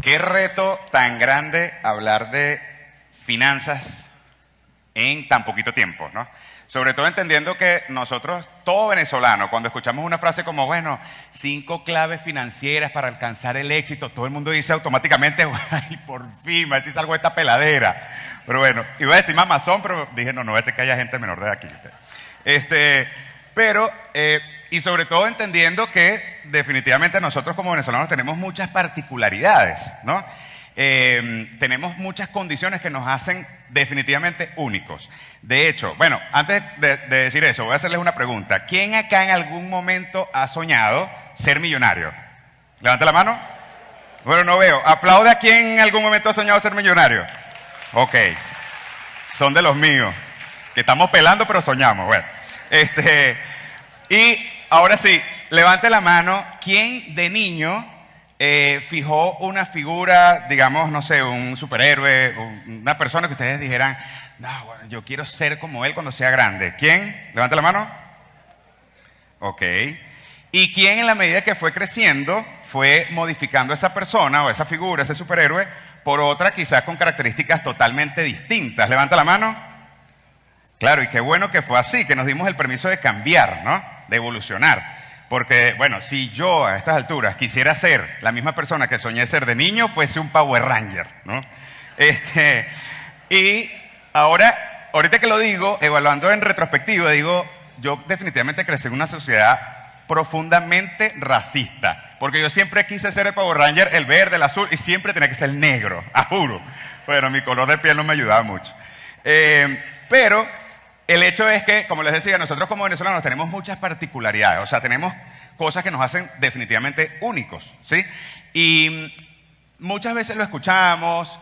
Qué reto tan grande hablar de finanzas en tan poquito tiempo, ¿no? Sobre todo entendiendo que nosotros, todo venezolano, cuando escuchamos una frase como, bueno, 5 claves financieras para alcanzar el éxito, todo el mundo dice automáticamente, ay, por fin, a ver si salgo de esta peladera. Pero bueno, iba a decir mamazón, pero dije, no, no voy a decir que haya gente menor de edad aquí. Y sobre todo entendiendo que definitivamente nosotros como venezolanos tenemos muchas particularidades, ¿no? Tenemos muchas condiciones que nos hacen definitivamente únicos. De hecho, bueno, antes de decir eso, voy a hacerles una pregunta. ¿Quién acá en algún momento ha soñado ser millonario? Levanta la mano. Bueno, no veo. Aplaude a quien en algún momento ha soñado ser millonario. Ok. Son de los míos. Que estamos pelando, pero soñamos. Bueno. Y ahora sí, levante la mano. ¿Quién de niño fijó una figura, digamos, no sé, un superhéroe, una persona que ustedes dijeran, no, bueno, yo quiero ser como él cuando sea grande? ¿Quién? Levante la mano. Ok. ¿Y quién en la medida que fue creciendo fue modificando esa persona o esa figura, ese superhéroe, por otra quizás con características totalmente distintas? Levanta la mano. Claro, y qué bueno que fue así, que nos dimos el permiso de cambiar, ¿no? De evolucionar. Porque, bueno, si yo a estas alturas quisiera ser la misma persona que soñé ser de niño, fuese un Power Ranger, ¿no? Y ahora, ahorita que lo digo, evaluando en retrospectiva, digo, yo definitivamente crecí en una sociedad profundamente racista. Porque yo siempre quise ser el Power Ranger, el verde, el azul, y siempre tenía que ser el negro, a juro. Bueno, mi color de piel no me ayudaba mucho. Pero el hecho es que, como les decía, nosotros como venezolanos tenemos muchas particularidades, o sea, tenemos cosas que nos hacen definitivamente únicos, ¿sí? Y muchas veces lo escuchamos,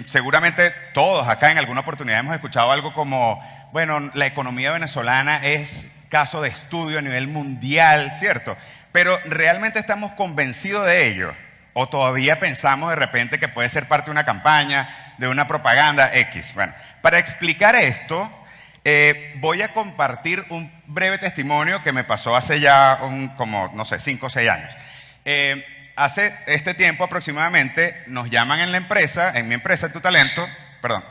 seguramente todos acá en alguna oportunidad hemos escuchado algo como, bueno, la economía venezolana es caso de estudio a nivel mundial, ¿cierto? Pero ¿realmente estamos convencidos de ello? ¿O todavía pensamos de repente que puede ser parte de una campaña, de una propaganda X? Bueno, para explicar esto, voy a compartir un breve testimonio que me pasó hace ya como, no sé, 5 o 6 años. Hace este tiempo aproximadamente nos llaman en la empresa, en mi empresa, Tu Talento, perdón,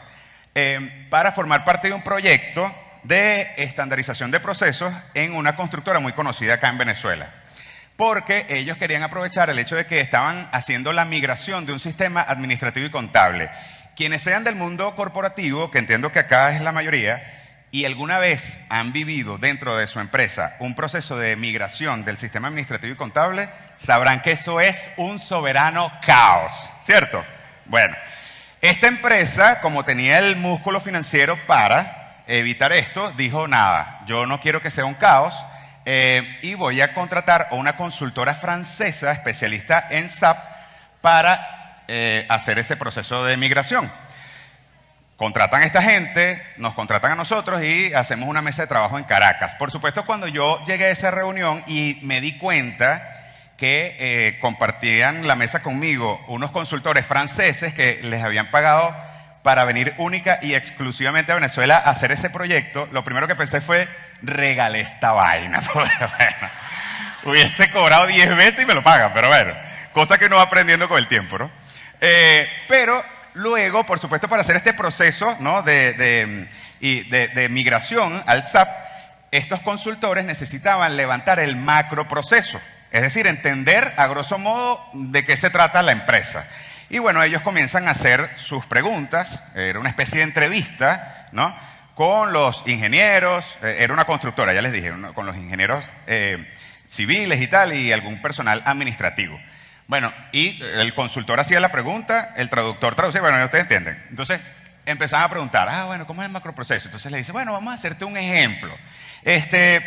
para formar parte de un proyecto de estandarización de procesos en una constructora muy conocida acá en Venezuela. Porque ellos querían aprovechar el hecho de que estaban haciendo la migración de un sistema administrativo y contable. Quienes sean del mundo corporativo, que entiendo que acá es la mayoría, y alguna vez han vivido dentro de su empresa un proceso de migración del sistema administrativo y contable, sabrán que eso es un soberano caos, ¿cierto? Bueno, esta empresa, como tenía el músculo financiero para evitar esto, dijo, nada, yo no quiero que sea un caos, y voy a contratar a una consultora francesa especialista en SAP para hacer ese proceso de migración. Contratan a esta gente, nos contratan a nosotros y hacemos una mesa de trabajo en Caracas. Por supuesto, cuando yo llegué a esa reunión y me di cuenta que compartían la mesa conmigo unos consultores franceses que les habían pagado para venir única y exclusivamente a Venezuela a hacer ese proyecto, lo primero que pensé fue, regalé esta vaina. Bueno, hubiese cobrado 10 veces y me lo pagan, pero bueno, cosa que uno va aprendiendo con el tiempo, ¿no? Pero luego, por supuesto, para hacer este proceso, ¿no? de migración al SAP, estos consultores necesitaban levantar el macro proceso, es decir, entender a grosso modo de qué se trata la empresa. Y bueno, ellos comienzan a hacer sus preguntas, era una especie de entrevista, ¿no? Con los ingenieros, era una constructora, ya les dije, con los ingenieros civiles y tal, y algún personal administrativo. Bueno, y el consultor hacía la pregunta, el traductor traducía, bueno, ya ustedes entienden. Entonces, empezaban a preguntar, bueno, ¿cómo es el macroproceso? Entonces le dice, bueno, vamos a hacerte un ejemplo.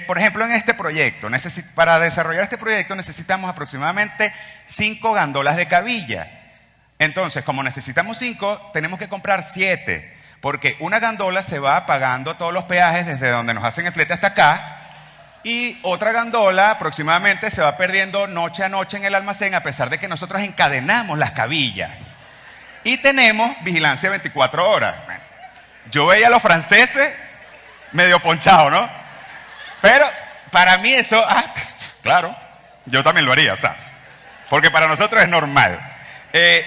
Por ejemplo, en este proyecto, para desarrollar este proyecto necesitamos aproximadamente 5 gandolas de cabilla. Entonces, como necesitamos 5, tenemos que comprar 7, porque una gandola se va pagando todos los peajes desde donde nos hacen el flete hasta acá, y otra gandola aproximadamente se va perdiendo noche a noche en el almacén, a pesar de que nosotros encadenamos las cabillas. Y tenemos vigilancia 24 horas. Bueno, yo veía a los franceses medio ponchados, ¿no? Pero para mí eso, claro, yo también lo haría, o sea, porque para nosotros es normal.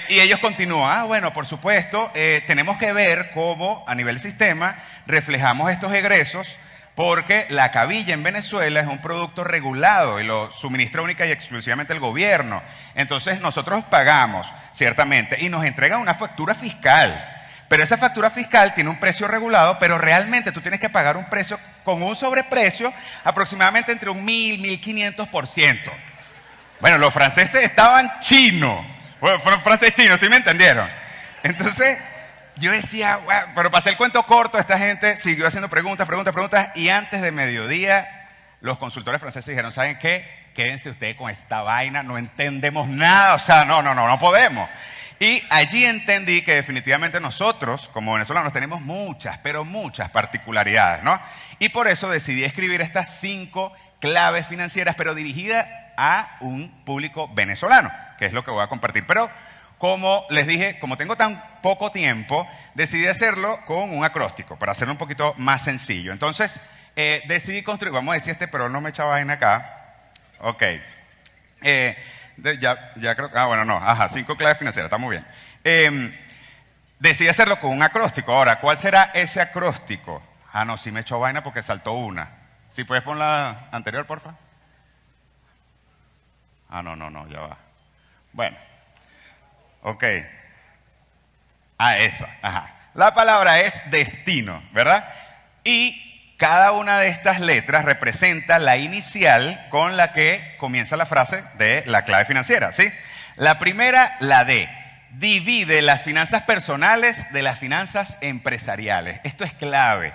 Y ellos continúan, bueno, por supuesto, tenemos que ver cómo a nivel sistema reflejamos estos egresos porque la cabilla en Venezuela es un producto regulado y lo suministra única y exclusivamente el gobierno. Entonces nosotros pagamos, ciertamente, y nos entregan una factura fiscal. Pero esa factura fiscal tiene un precio regulado, pero realmente tú tienes que pagar un precio con un sobreprecio aproximadamente entre un 1.000 y 1.500%. Bueno, los franceses estaban chinos. Bueno, fueron franceses chinos, ¿sí me entendieron? Entonces, yo decía, bueno, pero para hacer el cuento corto, esta gente siguió haciendo preguntas, y antes de mediodía, los consultores franceses dijeron, ¿saben qué? Quédense ustedes con esta vaina, no entendemos nada, o sea, no podemos. Y allí entendí que definitivamente nosotros, como venezolanos, tenemos muchas, pero muchas particularidades, ¿no? Y por eso decidí escribir estas 5 claves financieras, pero dirigidas a un público venezolano, que es lo que voy a compartir. Pero, como les dije, como tengo tan poco tiempo, decidí hacerlo con un acróstico, para hacerlo un poquito más sencillo. Entonces, decidí construir, vamos a decir pero no me echa vaina acá. Ok. Ya creo que, bueno, no, 5 claves financieras, está muy bien. Decidí hacerlo con un acróstico. Ahora, ¿cuál será ese acróstico? No, sí me echó vaina porque saltó una. ¿Sí puedes poner la anterior, porfa? No, ya va. Bueno, ok. Esa, La palabra es destino, ¿verdad? Y cada una de estas letras representa la inicial con la que comienza la frase de la clave financiera, ¿sí? La primera, la D, divide las finanzas personales de las finanzas empresariales. Esto es clave.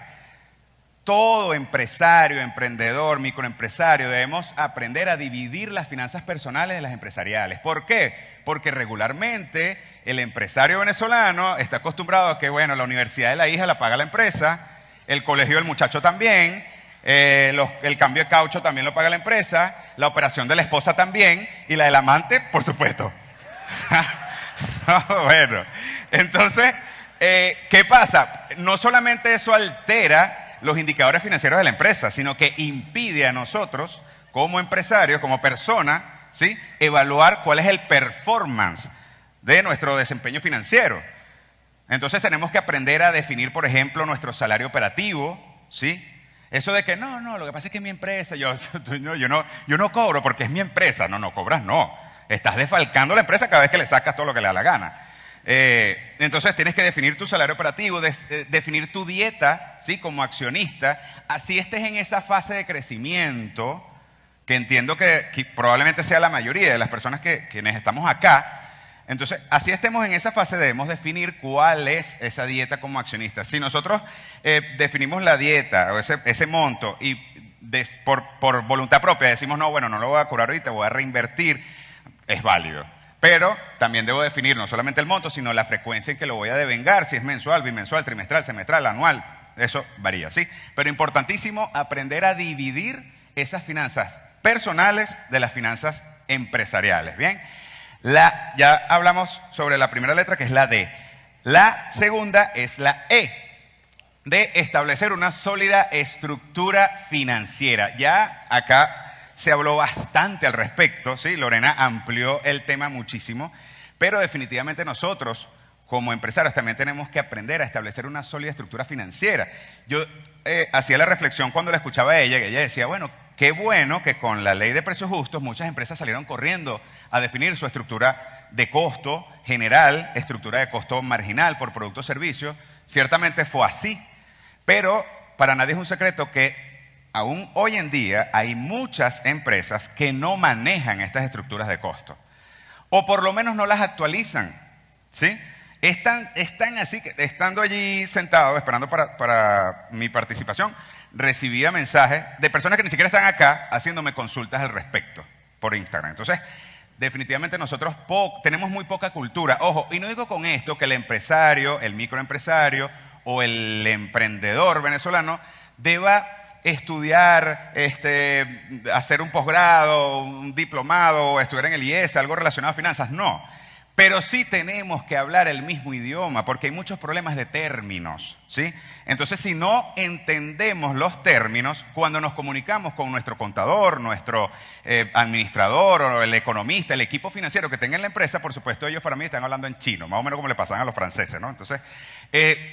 Todo empresario, emprendedor, microempresario, debemos aprender a dividir las finanzas personales de las empresariales. ¿Por qué? Porque regularmente el empresario venezolano está acostumbrado a que, bueno, la universidad de la hija la paga la empresa, el colegio del muchacho también, el cambio de caucho también lo paga la empresa, la operación de la esposa también, y la del amante, por supuesto. Bueno, entonces, ¿qué pasa? No solamente eso altera los indicadores financieros de la empresa, sino que impide a nosotros, como empresarios, como personas, ¿sí?, evaluar cuál es el performance de nuestro desempeño financiero. Entonces tenemos que aprender a definir, por ejemplo, nuestro salario operativo, ¿sí? Eso de que, no, lo que pasa es que es mi empresa, yo no cobro porque es mi empresa. No, cobras no. Estás defalcando la empresa cada vez que le sacas todo lo que le da la gana. Entonces tienes que definir tu salario operativo, definir tu dieta, ¿sí?, como accionista. Así estés en esa fase de crecimiento, que entiendo que probablemente sea la mayoría de las personas quienes estamos acá. Entonces, así estemos en esa fase, debemos definir cuál es esa dieta como accionista. Si nosotros definimos la dieta o ese monto y por voluntad propia decimos, no lo voy a cobrar ahorita, voy a reinvertir, es válido. Pero también debo definir no solamente el monto, sino la frecuencia en que lo voy a devengar, si es mensual, bimensual, trimestral, semestral, anual, eso varía, ¿sí? Pero importantísimo aprender a dividir esas finanzas personales de las finanzas empresariales, ¿bien? Ya hablamos sobre la primera letra, que es la D. La segunda es la E, de establecer una sólida estructura financiera. Ya acá se habló bastante al respecto, ¿sí? Lorena amplió el tema muchísimo, pero definitivamente nosotros, como empresarios, también tenemos que aprender a establecer una sólida estructura financiera. Yo hacía la reflexión cuando la escuchaba a ella, que ella decía, bueno, qué bueno que con la ley de precios justos muchas empresas salieron corriendo a definir su estructura de costo general, estructura de costo marginal por producto o servicio. Ciertamente fue así, pero para nadie es un secreto que aún hoy en día hay muchas empresas que no manejan estas estructuras de costo, o por lo menos no las actualizan, ¿sí? Están así, que estando allí sentado esperando para mi participación, recibía mensajes de personas que ni siquiera están acá haciéndome consultas al respecto por Instagram. Entonces, definitivamente nosotros tenemos muy poca cultura. Ojo, y no digo con esto que el empresario, el microempresario o el emprendedor venezolano deba estudiar, hacer un posgrado, un diplomado, o estudiar en el IES, algo relacionado a finanzas. No. Pero sí tenemos que hablar el mismo idioma, porque hay muchos problemas de términos, ¿sí? Entonces, si no entendemos los términos, cuando nos comunicamos con nuestro contador, nuestro administrador o el economista, el equipo financiero que tenga en la empresa, por supuesto, ellos para mí están hablando en chino, más o menos como le pasan a los franceses, ¿no? Entonces,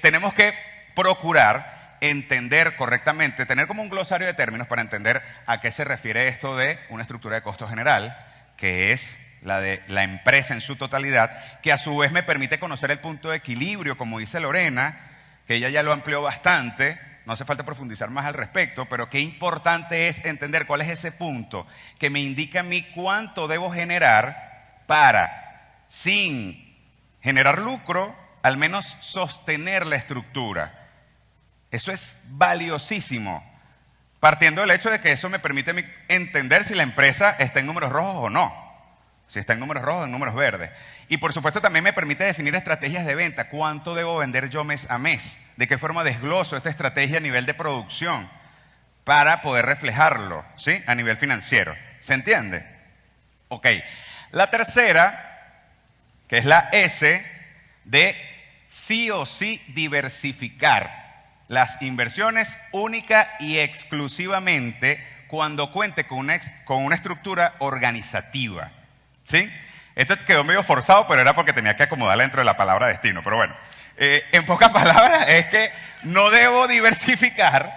tenemos que procurar entender correctamente, tener como un glosario de términos para entender a qué se refiere esto de una estructura de costo general, que es la de la empresa en su totalidad, que a su vez me permite conocer el punto de equilibrio, como dice Lorena, que ella ya lo amplió bastante, no hace falta profundizar más al respecto, pero qué importante es entender cuál es ese punto que me indica a mí cuánto debo generar para, sin generar lucro, al menos sostener la estructura. Eso es valiosísimo, partiendo del hecho de que eso me permite a mí entender si la empresa está en números rojos o no. Si está en números rojos o en números verdes. Y por supuesto también me permite definir estrategias de venta. ¿Cuánto debo vender yo mes a mes? ¿De qué forma desgloso esta estrategia a nivel de producción? Para poder reflejarlo, ¿sí? A nivel financiero. ¿Se entiende? Ok. La tercera, que es la S, de sí o sí diversificar las inversiones única y exclusivamente cuando cuente con una estructura organizativa. ¿Sí? Esto quedó medio forzado, pero era porque tenía que acomodarla dentro de la palabra destino. Pero bueno, en pocas palabras es que no debo diversificar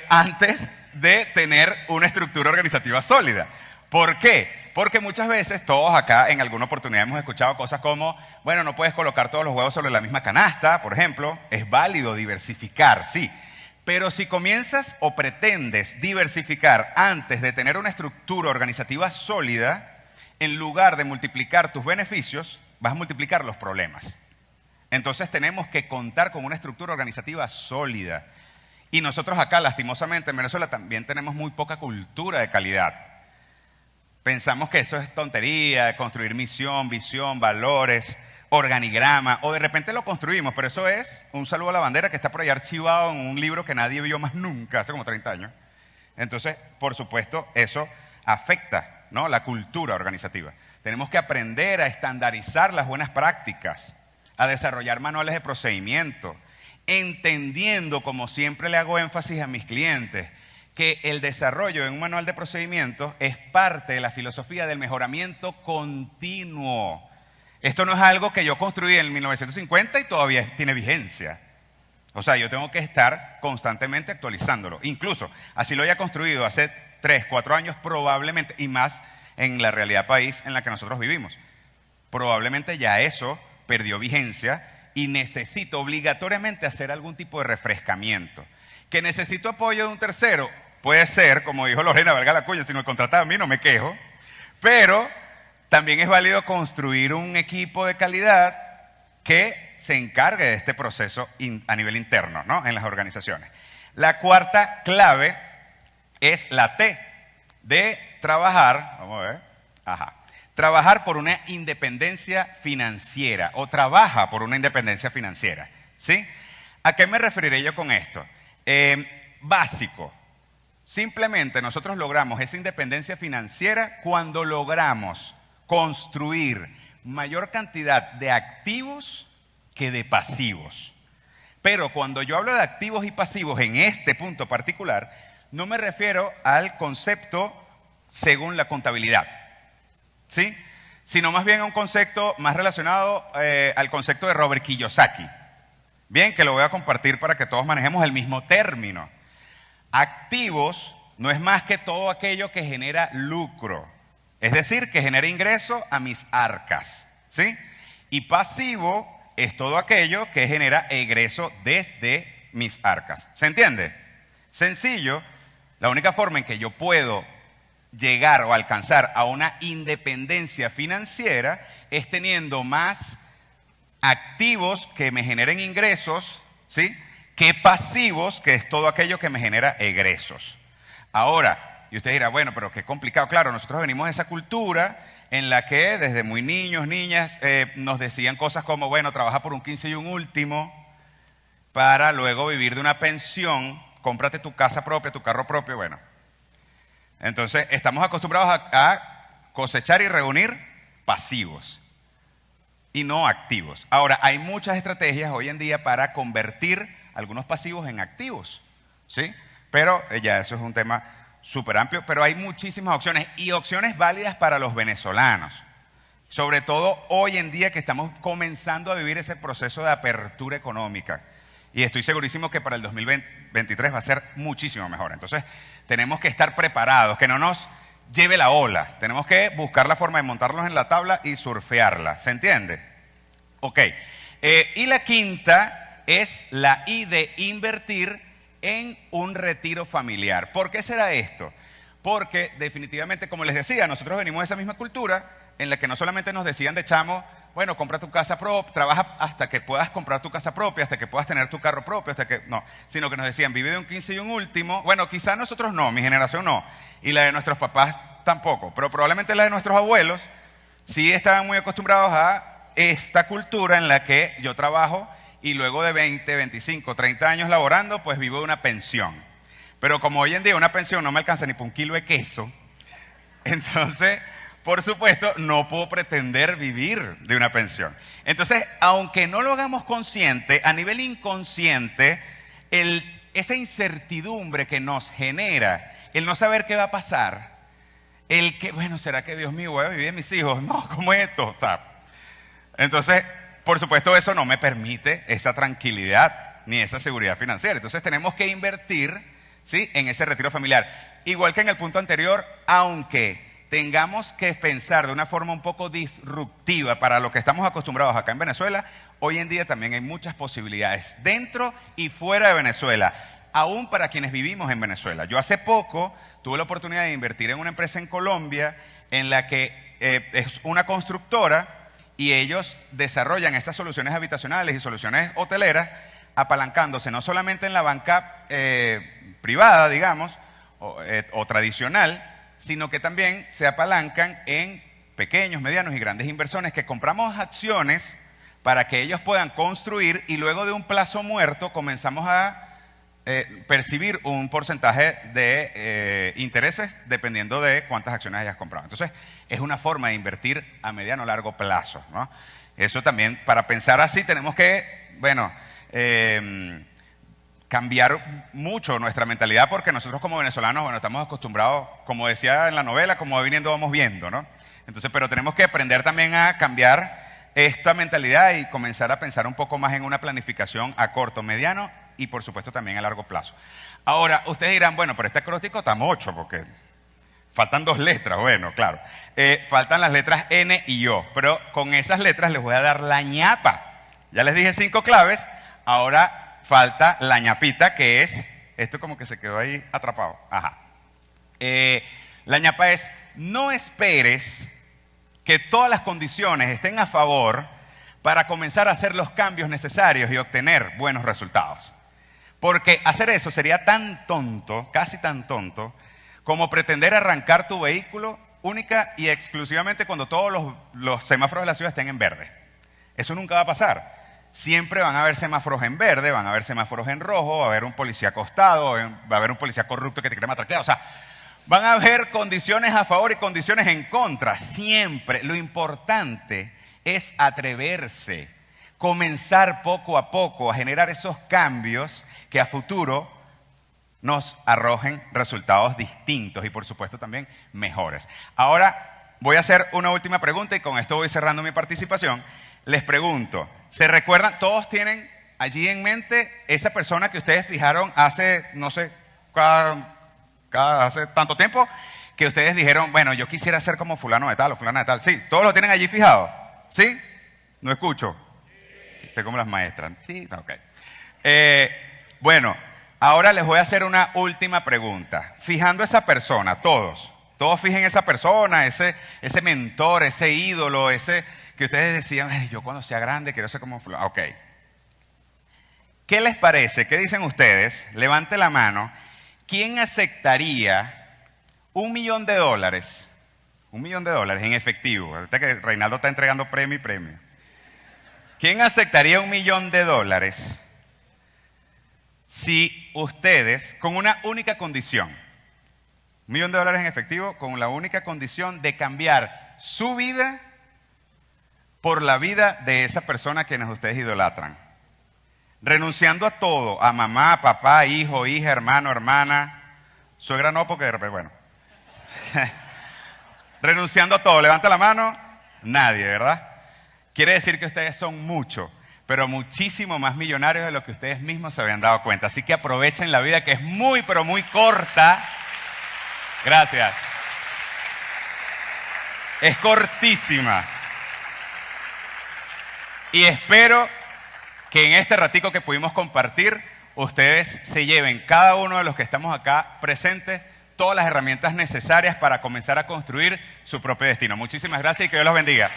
antes de tener una estructura organizativa sólida. ¿Por qué? Porque muchas veces todos acá en alguna oportunidad hemos escuchado cosas como, bueno, no puedes colocar todos los huevos sobre la misma canasta, por ejemplo. Es válido diversificar, sí. Pero si comienzas o pretendes diversificar antes de tener una estructura organizativa sólida, en lugar de multiplicar tus beneficios, vas a multiplicar los problemas. Entonces tenemos que contar con una estructura organizativa sólida. Y nosotros acá, lastimosamente, en Venezuela también tenemos muy poca cultura de calidad. Pensamos que eso es tontería, construir misión, visión, valores, organigrama, o de repente lo construimos, pero eso es un saludo a la bandera que está por ahí archivado en un libro que nadie vio más nunca, hace como 30 años. Entonces, por supuesto, eso afecta, ¿no?, la cultura organizativa. Tenemos que aprender a estandarizar las buenas prácticas, a desarrollar manuales de procedimiento, entendiendo, como siempre le hago énfasis a mis clientes, que el desarrollo de un manual de procedimientos es parte de la filosofía del mejoramiento continuo. Esto no es algo que yo construí en 1950 y todavía tiene vigencia. O sea, yo tengo que estar constantemente actualizándolo. Incluso, así lo haya construido hace 3, 4 años probablemente, y más en la realidad país en la que nosotros vivimos. Probablemente ya eso perdió vigencia y necesito obligatoriamente hacer algún tipo de refrescamiento. ¿Que necesito apoyo de un tercero? Puede ser, como dijo Lorena, valga la cuña, si me contratan a mí no me quejo, pero también es válido construir un equipo de calidad que se encargue de este proceso a nivel interno, ¿no?, en las organizaciones. La cuarta clave es la T, de trabajar, vamos a ver, trabajar por una independencia financiera, o trabaja por una independencia financiera, ¿sí? ¿A qué me referiré yo con esto? Básico, simplemente nosotros logramos esa independencia financiera cuando logramos construir mayor cantidad de activos que de pasivos. Pero cuando yo hablo de activos y pasivos en este punto particular, no me refiero al concepto según la contabilidad, ¿sí?, sino más bien a un concepto más relacionado al concepto de Robert Kiyosaki. Bien, que lo voy a compartir para que todos manejemos el mismo término. Activos no es más que todo aquello que genera lucro, es decir, que genera ingreso a mis arcas, ¿sí? Y pasivo es todo aquello que genera egreso desde mis arcas. ¿Se entiende? Sencillo. La única forma en que yo puedo llegar o alcanzar a una independencia financiera es teniendo más activos que me generen ingresos, ¿sí?, que pasivos, que es todo aquello que me genera egresos. Ahora, y usted dirá, bueno, pero qué complicado. Claro, nosotros venimos de esa cultura en la que desde muy niños, niñas, nos decían cosas como, bueno, trabaja por un 15 y un último para luego vivir de una pensión, cómprate tu casa propia, tu carro propio, bueno. Entonces, estamos acostumbrados a cosechar y reunir pasivos. y no activos. Ahora, hay muchas estrategias hoy en día para convertir algunos pasivos en activos, ¿sí? Pero ya eso es un tema súper amplio, pero hay muchísimas opciones y opciones válidas para los venezolanos. Sobre todo hoy en día que estamos comenzando a vivir ese proceso de apertura económica. Y estoy segurísimo que para el 2023 va a ser muchísimo mejor. Entonces, tenemos que estar preparados, que no nos lleve la ola. Tenemos que buscar la forma de montarnos en la tabla y surfearla. ¿Se entiende? Ok. Y la quinta es la I de invertir en un retiro familiar. ¿Por qué será esto? Porque definitivamente, como les decía, nosotros venimos de esa misma cultura en la que no solamente nos decían de chamo, bueno, compra tu casa propia, trabaja hasta que puedas comprar tu casa propia, hasta que puedas tener tu carro propio, hasta que, no, sino que nos decían, vive de un 15 y un último. Bueno, quizás nosotros no, mi generación no, y la de nuestros papás tampoco, pero probablemente la de nuestros abuelos sí estaban muy acostumbrados a esta cultura en la que yo trabajo y luego de 20, 25, 30 años laborando, pues vivo de una pensión. Pero como hoy en día una pensión no me alcanza ni por un kilo de queso, entonces, por supuesto, no puedo pretender vivir de una pensión. Entonces, aunque no lo hagamos consciente, a nivel inconsciente, esa incertidumbre que nos genera, el no saber qué va a pasar, el que, bueno, ¿será que Dios mío voy a vivir de mis hijos? No, ¿cómo es esto? O sea, entonces, por supuesto, eso no me permite esa tranquilidad ni esa seguridad financiera. Entonces, tenemos que invertir, ¿sí?, en ese retiro familiar. Igual que en el punto anterior, aunque tengamos que pensar de una forma un poco disruptiva para lo que estamos acostumbrados acá en Venezuela, hoy en día también hay muchas posibilidades dentro y fuera de Venezuela, aún para quienes vivimos en Venezuela. Yo hace poco tuve la oportunidad de invertir en una empresa en Colombia en la que es una constructora y ellos desarrollan estas soluciones habitacionales y soluciones hoteleras apalancándose no solamente en la banca privada, digamos, o tradicional, sino que también se apalancan en pequeños, medianos y grandes inversores que compramos acciones para que ellos puedan construir y luego de un plazo muerto comenzamos a percibir un porcentaje de intereses dependiendo de cuántas acciones hayas comprado. Entonces, es una forma de invertir a mediano o largo plazo, ¿no? Eso también, para pensar así, tenemos que, bueno, cambiar mucho nuestra mentalidad porque nosotros como venezolanos, bueno, estamos acostumbrados, como decía en la novela, como va viniendo vamos viendo, ¿no? Entonces, pero tenemos que aprender también a cambiar esta mentalidad y comenzar a pensar un poco más en una planificación a corto, mediano y por supuesto también a largo plazo. Ahora, ustedes dirán, bueno, pero este acróstico está mocho porque faltan 2 letras, bueno, claro. Faltan las letras N y O, pero con esas letras les voy a dar la ñapa. Ya les dije 5 claves, ahora falta la ñapita, que es, esto como que se quedó ahí atrapado. Ajá. La ñapa es, no esperes que todas las condiciones estén a favor para comenzar a hacer los cambios necesarios y obtener buenos resultados. Porque hacer eso sería tan tonto, casi tan tonto, como pretender arrancar tu vehículo única y exclusivamente cuando todos los semáforos de la ciudad estén en verde. Eso nunca va a pasar. Siempre van a haber semáforos en verde, van a haber semáforos en rojo, va a haber un policía acostado, va a haber un policía corrupto que te quiere matar. O sea, van a haber condiciones a favor y condiciones en contra. Siempre. Lo importante es atreverse, comenzar poco a poco a generar esos cambios que a futuro nos arrojen resultados distintos y por supuesto también mejores. Ahora voy a hacer una última pregunta y con esto voy cerrando mi participación. Les pregunto, ¿se recuerdan? ¿Todos tienen allí en mente esa persona que ustedes fijaron hace, no sé, hace tanto tiempo, que ustedes dijeron, bueno, yo quisiera ser como fulano de tal o fulana de tal? Sí, ¿todos lo tienen allí fijado? ¿Sí? No escucho. Estoy como las maestras. Sí, ok. Bueno, ahora les voy a hacer una última pregunta. Fijando esa persona, todos fijen esa persona, ese mentor, ese ídolo, ese que ustedes decían, "Ay, yo cuando sea grande quiero ser como fulano". Ok. ¿Qué les parece? ¿Qué dicen ustedes? Levante la mano. ¿Quién aceptaría $1 millón? $1 millón en efectivo. Ahorita que Reinaldo está entregando premio y premio. ¿Quién aceptaría $1 millón si ustedes, con una única condición, $1 millón en efectivo, con la única condición de cambiar su vida por la vida de esa persona a quienes ustedes idolatran. Renunciando a todo, a mamá, papá, hijo, hija, hermano, hermana, suegra no, porque de repente, bueno. Renunciando a todo, levanta la mano, nadie, ¿verdad? Quiere decir que ustedes son mucho, pero muchísimo más millonarios de lo que ustedes mismos se habían dado cuenta. Así que aprovechen la vida que es muy, pero muy corta. Gracias. Es cortísima. Y espero que en este ratico que pudimos compartir, ustedes se lleven, cada uno de los que estamos acá presentes, todas las herramientas necesarias para comenzar a construir su propio destino. Muchísimas gracias y que Dios los bendiga.